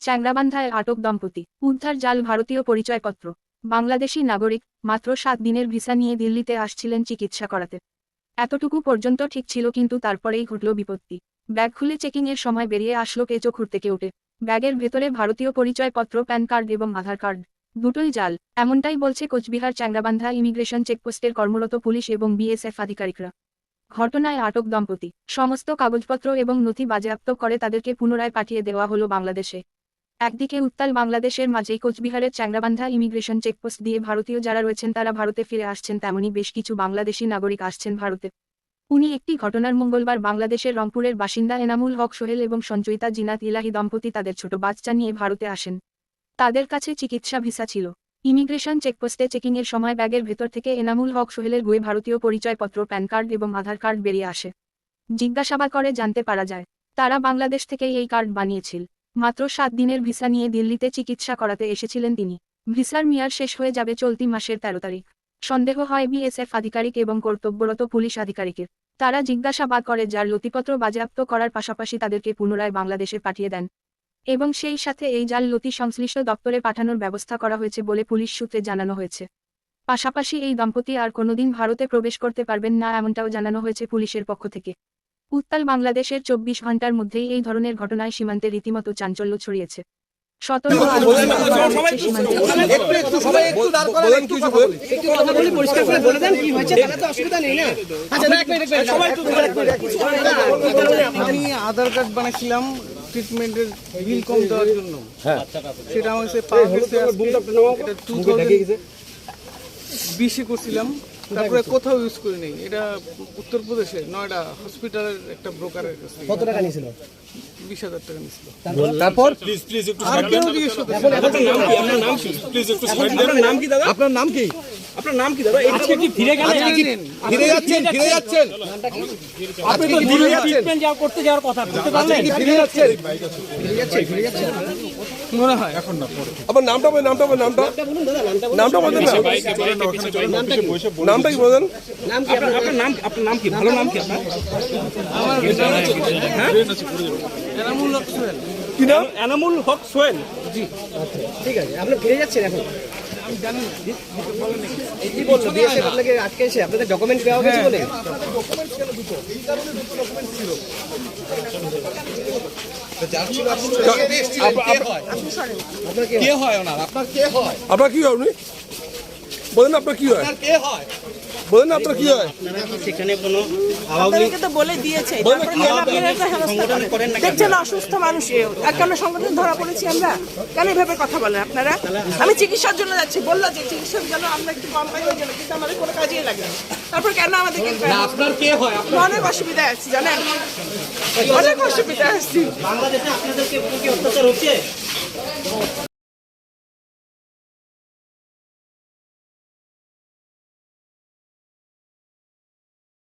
চ্যাংড়াবান্ধায় আটক দম্পতি, উদ্ধার জাল ভারতীয় পরিচয়পত্র। বাংলাদেশি নাগরিক, মাত্র 7 দিনের ভিসা নিয়ে দিল্লিতে আসছিলেন চিকিৎসা করাতে। এতটুকু পর্যন্ত ঠিক ছিল, কিন্তু তারপরেই ঘটল বিপত্তি। ব্যাগ খুলে চেকিংয়ের সময় বেরিয়ে আসলো কেঁচো খুঁড়তে কেউটে। ব্যাগের ভেতরে ভারতীয় পরিচয়পত্র, প্যান কার্ড এবং আধার কার্ড, দুটোই জাল। এমনটাই বলছে কোচবিহার চ্যাংড়াবান্ধা ইমিগ্রেশন চেকপোস্টের কর্মরত পুলিশ এবং বিএসএফ আধিকারিকরা। ঘটনায় আটক দম্পতি, সমস্ত কাগজপত্র এবং নথি বাজেয়াপ্ত করে তাদেরকে পুনরায় পাঠিয়ে দেওয়া হলো বাংলাদেশে। একদিকে উত্তাল বাংলাদেশের মাঝেই কোচবিহারের চ্যাংড়াবান্ধা ইমিগ্রেশন চেকপোস্ট দিয়ে ভারতীয় যারা রয়েছেন তারা ভারতে ফিরে আসছেন, তেমনি বেশ কিছু বাংলাদেশি নাগরিক আসছেন ভারতে। একটি ঘটনার মঙ্গলবার বাংলাদেশের রংপুরের বাসিন্দা এনামুল হক সোহেল এবং সঞ্চয়িতা জিনাত ইলাহি দম্পতি তাদের ছোট বাচ্চা নিয়ে ভারতে আসেন। তাদের কাছে চিকিৎসা ভিসা ছিল। ইমিগ্রেশন চেকপোস্টে চেকিংয়ের সময় ব্যাগের ভেতর থেকে এনামুল হক সোহেলের গুয়ে ভারতীয় পরিচয়পত্র, প্যান কার্ড এবং আধার কার্ড বেরিয়ে আসে। জিজ্ঞাসাবাদ করে জানতে পারা যায়, তারা বাংলাদেশ থেকেই এই কার্ড বানিয়েছিল। মাত্র 7 দিনের ভিসা নিয়ে দিল্লিতে চিকিৎসা করাতে এসেছিলেন তিনি। ভিসার মেয়াদ শেষ হয়ে যাবে চলতি মাসের 13 তারিখ। সন্দেহ হয় বিএসএফ আধিকারিক এবং কর্তব্যরত পুলিশ আধিকারিকের। তারা জিজ্ঞাসাবাদ করে যার নথিপত্র বাজেয়াপ্ত করার পাশাপাশি তাদেরকে পুনরায় বাংলাদেশে পাঠিয়ে দেন এবং সেই সাথে এই জাল নথি সংশ্লিষ্ট দপ্তরে পাঠানোর ব্যবস্থা করা হয়েছে বলে পুলিশ সূত্রে জানানো হয়েছে। পাশাপাশি এই দম্পতি আর কোনোদিন ভারতে প্রবেশ করতে পারবেন না, এমনটাও জানানো হয়েছে পুলিশের পক্ষ থেকে। উত্তাল বাংলাদেশের 24 ঘন্টার মধ্যেই এই ধরনের ঘটনায় সীমান্তে রীতিমতো চাঞ্চল্য ছড়িয়েছে। সতর্ক আমি আধার কার্ড বানাইছিলাম ট্রিটমেন্টের বিল কম দেওয়ার জন্য, সেটা আমার কাছে পাওয়া গেছে 2020-এ করছিলাম, তারপরে কোথাও ইউজ করি নাই। এটা উত্তরপ্রদেশে নয়ডা হসপিটালের একটা ব্রোকারের কাছে। কত টাকা নিয়েছিল? 20,000 টাকা নিয়েছিল। তারপর প্লিজ একটু সাইড দেন। আপনার নাম কি দাদা? আপনার নাম কি? আপনার নাম কি দাদা? আজকে কি ফিরে গেলেন? ফিরে যাচ্ছেন? আপনি তো দিল্লি ট্রিটমেন্ট করতে যাওয়ার কথা, করতে পারলেন? ফিরে যাচ্ছেন? মনে হয় এখন না, পরে। আপনার নামটা বলুন না, নামটা কি বলেন? আপনার নাম কি? ভালো নাম কি আপনার? এনামুল হক সোহেল। কি নাম? এনামুল হক সোহেল। জি, ঠিক আছে, আপনি ফিরে যাচ্ছেন এখন? আমি জানি না। এই কি বললো বিএসএফ আপনাকে আটকে এসে আপনাদের ডকুমেন্ট দেওয়া হয়েছে বলে? আপনার কি হয়? উনি বলেন আপনার কি হয়? বলেন না আপনার কি হয়? সেখানে কোনো আপনাদেরকে তো বলে দিয়েছে, তারপরে কেন আপনারা একটা হেনস্থা করেন? দেখছেন অসুস্থ মানুষ, কেন সংগঠন ধরা পড়েছি আমরা? কেন এভাবে কথা বলেন আপনারা? আমি চিকিৎসার জন্য যাচ্ছি, বললো যে চিকিৎসার জন্য আমরা একটু কম পাই ওই জন্য, কিন্তু আমাদের কোনো কাজেই লাগে না। তারপর কেন আমাদেরকে আপনার কে হয়? অনেক অসুবিধায় আছি, জানেন, অনেক অসুবিধায় আছি। বাংলাদেশে আপনাদেরকে কি অত্যাচার হচ্ছে?